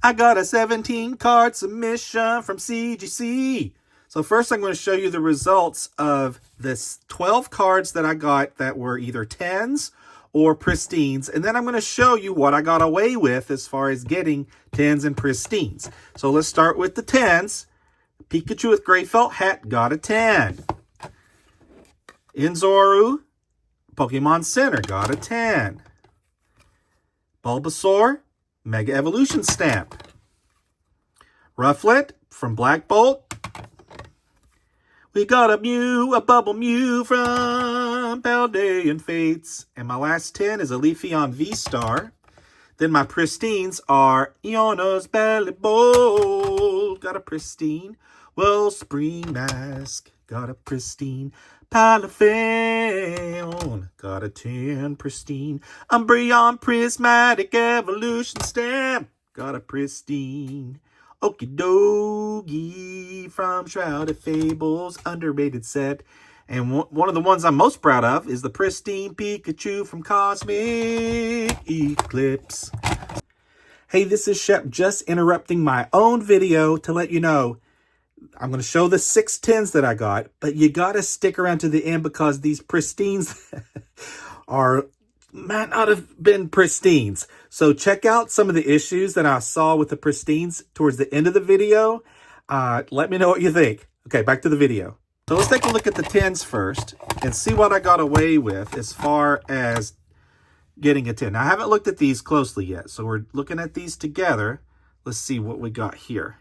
I got a 17 card submission from CGC. So first I'm going to show you the results of this 12 cards that I got that were either 10s or Pristines. And then I'm going to show you what I got away with as far as getting 10s and Pristines. So let's start with the 10s. Pikachu with gray felt hat got a 10. Inzoru, Pokemon Center, got a 10. Bulbasaur, Mega Evolution Stamp. Rufflet from Black Bolt. We got a Mew, a Bubble Mew from Paldean Fates. And my last 10 is a Leafeon V-Star. Then my Pristines are Iono's Ballybolt. Got a Pristine. Wellspring Mask. Got a Pristine. Palafeon. Got a 10 Pristine. Umbreon Prismatic Evolution Stamp. Got a Pristine. Okie dokie from Shrouded Fables, underrated set. And one of the ones I'm most proud of is the Pristine Pikachu from Cosmic Eclipse. Hey, this is Shep, just interrupting my own video to let you know I'm going to show the 6 10s that I got, but you got to stick around to the end because these Pristines might not have been Pristines. So check out some of the issues that I saw with the Pristines towards the end of the video. Let me know what you think. Okay, back to the video. So let's take a look at the 10s first and see what I got away with as far as getting a 10. Now, I haven't looked at these closely yet, so we're looking at these together. Let's see what we got here.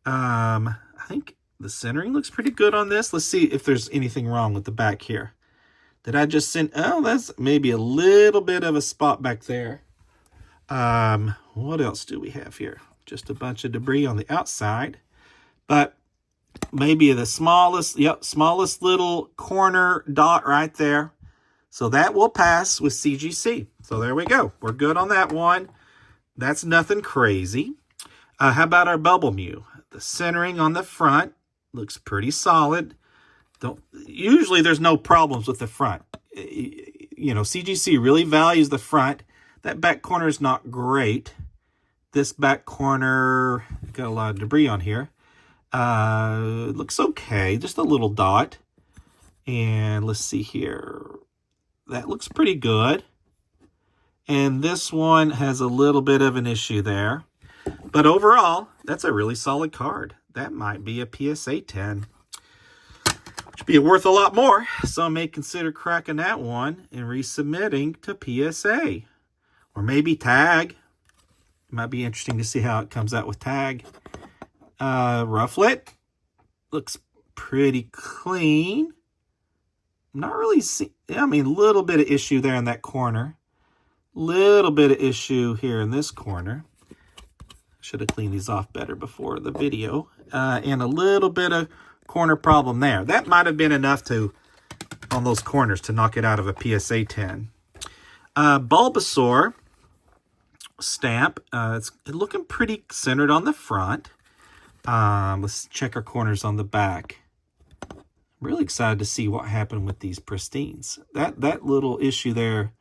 I think the centering looks pretty good on this. Let's see if there's anything wrong with the back here. Did I just send... Oh, that's maybe a little bit of a spot back there. What else do we have here? Just a bunch of debris on the outside. But maybe the smallest little corner dot right there. So that will pass with CGC. So there we go. We're good on that one. That's nothing crazy. How about our Bubble Mew? The centering on the front looks pretty solid. Usually there's no problems with the front. You know, CGC really values the front. That back corner is not great. This back corner, got a lot of debris on here. Looks okay, just a little dot. And let's see here. That looks pretty good. And this one has a little bit of an issue there. But overall, that's a really solid card. That might be a PSA 10. Should be worth a lot more. Some may consider cracking that one and resubmitting to PSA. Or maybe tag. It might be interesting to see how it comes out with tag. Rufflet. Looks pretty clean. Not really a little bit of issue there in that corner. Little bit of issue here in this corner. Should have cleaned these off better before the video. And a little bit of corner problem there. That might have been enough on those corners to knock it out of a PSA 10. Bulbasaur stamp. It's looking pretty centered on the front. Let's check our corners on the back. I'm really excited to see what happened with these Pristines. That little issue there,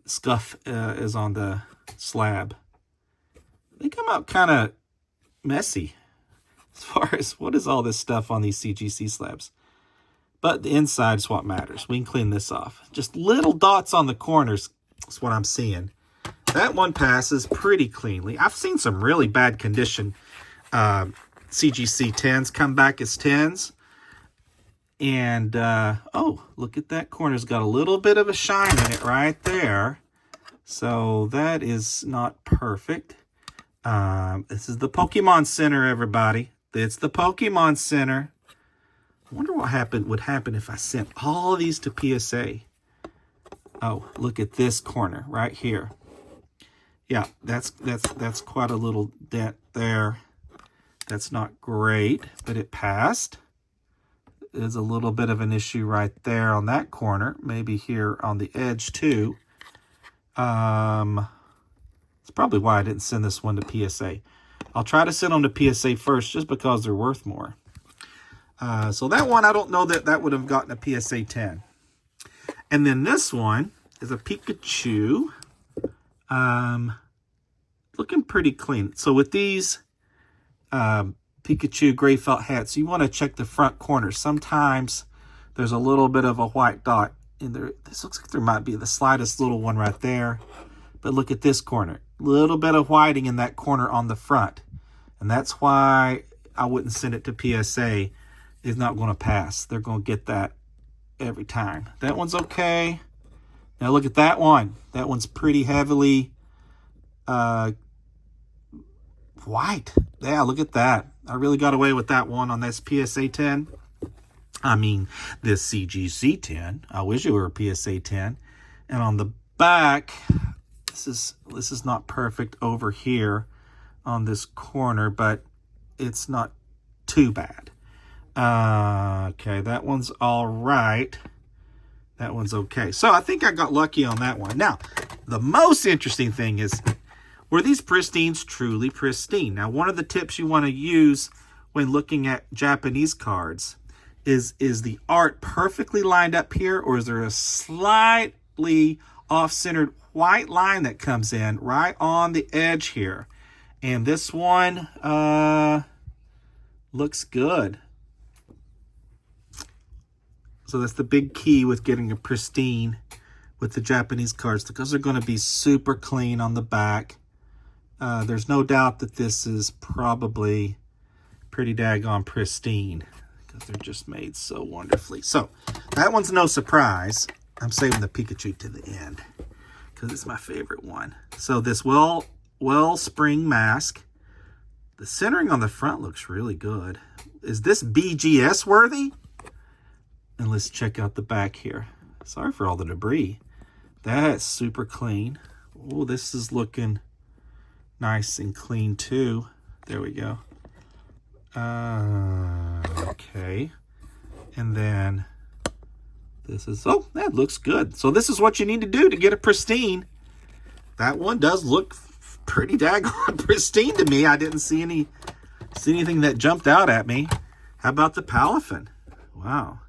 scuff is on the slab. They come out kind of messy as far as what is all this stuff on these CGC slabs. But the inside is what matters. We can clean this off. Just little dots on the corners is what I'm seeing. That one passes pretty cleanly. I've seen some really bad condition CGC 10s come back as 10s. And, oh, look at that corner's got a little bit of a shine in it right there. So that is not perfect. This is the Pokemon Center, everybody. It's the Pokemon Center. I wonder what would happen if I sent all of these to PSA. Oh, look at this corner right here. Yeah, that's quite a little dent there. That's not great, but it passed. There's a little bit of an issue right there on that corner. Maybe here on the edge too. It's probably why I didn't send this one to PSA. I'll try to send them to PSA first just because they're worth more. So that one, I don't know that would have gotten a PSA 10. And then this one is a Pikachu. looking pretty clean. So with these Pikachu gray felt hats, you want to check the front corners. Sometimes there's a little bit of a white dot in there. This looks like there might be the slightest little one right there. But look at this corner. Little bit of whiting in that corner on the front. And that's why I wouldn't send it to PSA. It's not going to pass. They're going to get that every time. That one's okay. Now look at that one. That one's pretty heavily white. Yeah, look at that. I really got away with that one on this PSA 10. I mean, this CGC 10. I wish it were a PSA 10. And on the back, this is not perfect over here on this corner, but it's not too bad. Okay, that one's all right. That one's okay. So I think I got lucky on that one. Now, the most interesting thing is, were these Pristines truly pristine? Now, one of the tips you want to use when looking at Japanese cards is the art perfectly lined up here, or is there a slightly off-centered white line that comes in right on the edge here? And this one looks good. So that's the big key with getting a pristine with the Japanese cards, because they're going to be super clean on the back. There's no doubt that this is probably pretty daggone pristine, because they're just made so wonderfully. So that one's no surprise. I'm saving the Pikachu to the end because it's my favorite one. So this Wellspring mask, the centering on the front looks really good. Is this BGS worthy? And let's check out the back here. Sorry for all the debris. That's super clean. Oh, this is looking nice and clean too. There we go. Okay. And then this is, oh, that looks good. So this is what you need to do to get a pristine. That one does look pretty daggone pristine to me. I didn't see anything that jumped out at me. How about the Palafin? Wow.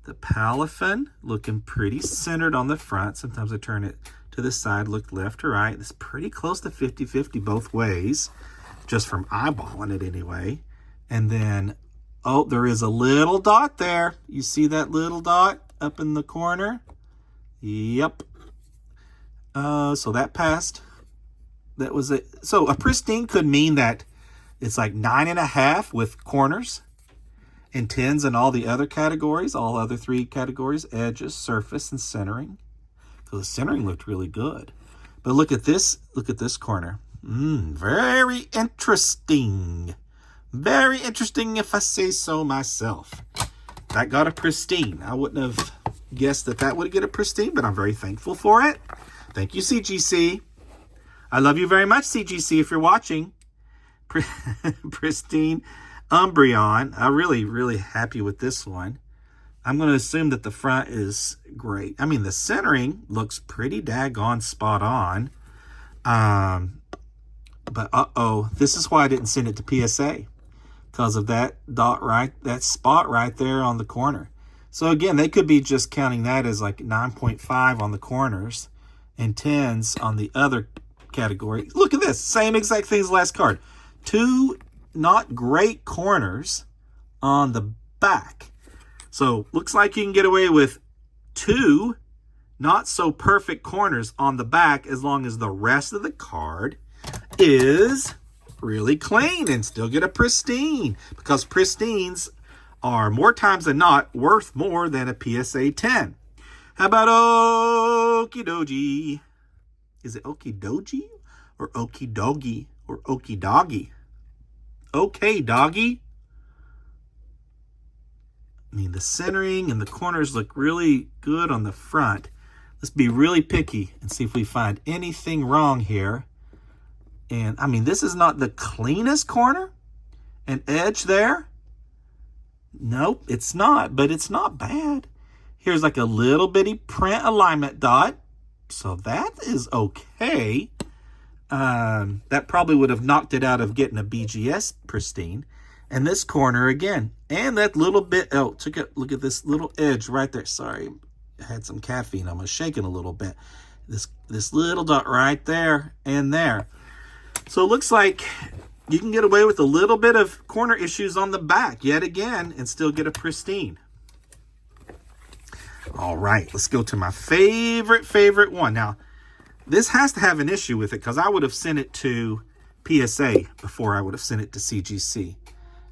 The Palafin looking pretty centered on the front. Sometimes I turn it to the side, look left or right. It's pretty close to 50-50 both ways, just from eyeballing it anyway. And then, oh, there is a little dot there. You see that little dot up in the corner? Yep. So that passed. That was it. So a pristine could mean that it's like 9.5 with corners and 10s in all the other categories, all other 3 categories, edges, surface, and centering. So the centering looked really good. But look at this corner. Very interesting. Very interesting if I say so myself. That got a pristine. I wouldn't have guessed that would get a pristine, but I'm very thankful for it. Thank you, CGC. I love you very much, CGC, if you're watching. Pristine Umbreon. I'm really, really happy with this one. I'm going to assume that the front is great. I mean, the centering looks pretty daggone spot on. But this is why I didn't send it to PSA. Because of that dot that spot right there on the corner. So again, they could be just counting that as like 9.5 on the corners and 10s on the other category. Look at this. Same exact thing as last card. 2 not great corners on the back. So looks like you can get away with 2 not so perfect corners on the back as long as the rest of the card is really clean and still get a pristine, because pristines are more times than not worth more than a PSA 10. How about Okidogi? Is it Okidogi or Okidogi or Okidoggy? Okay, doggy. I mean, the centering and the corners look really good on the front. Let's be really picky and see if we find anything wrong here. And I mean, this is not the cleanest corner and edge there. Nope, it's not, but it's not bad. Here's like a little bitty print alignment dot. So that is okay. That probably would have knocked it out of getting a BGS pristine. And this corner again. And that little bit, look at this little edge right there. Sorry, I had some caffeine. I was shaking a little bit. This little dot right there and there. So it looks like you can get away with a little bit of corner issues on the back yet again and still get a pristine. All right, let's go to my favorite one. Now, this has to have an issue with it because I would have sent it to PSA before I would have sent it to CGC.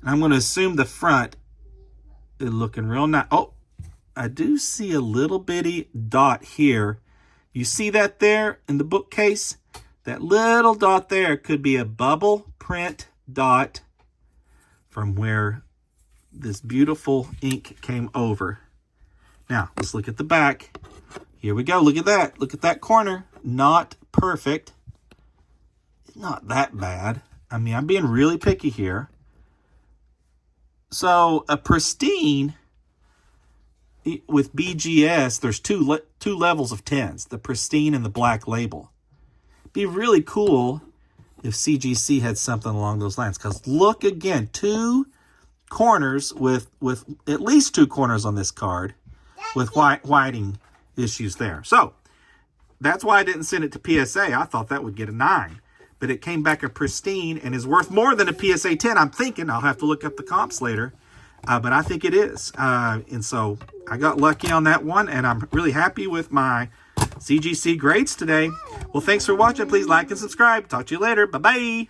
And I'm going to assume the front is looking real nice. Oh, I do see a little bitty dot here. You see that there in the bookcase? That little dot there could be a bubble print dot from where this beautiful ink came over. Now, let's look at the back. Here we go. Look at that. Look at that corner. Not perfect. It's not that bad. I mean, I'm being really picky here. So, a pristine with BGS, there's two levels of 10s, the pristine and the black label. Be really cool if CGC had something along those lines, because look again, 2 corners with at least 2 corners on this card with whiting issues there. So that's why I didn't send it to PSA. I thought that would get a 9, but it came back a pristine and is worth more than a PSA 10. I'm thinking, I'll have to look up the comps later, but I think it is. And so I got lucky on that one, and I'm really happy with my CGC grades today. Well, thanks for watching. Please like and subscribe. Talk to you later. Bye-bye.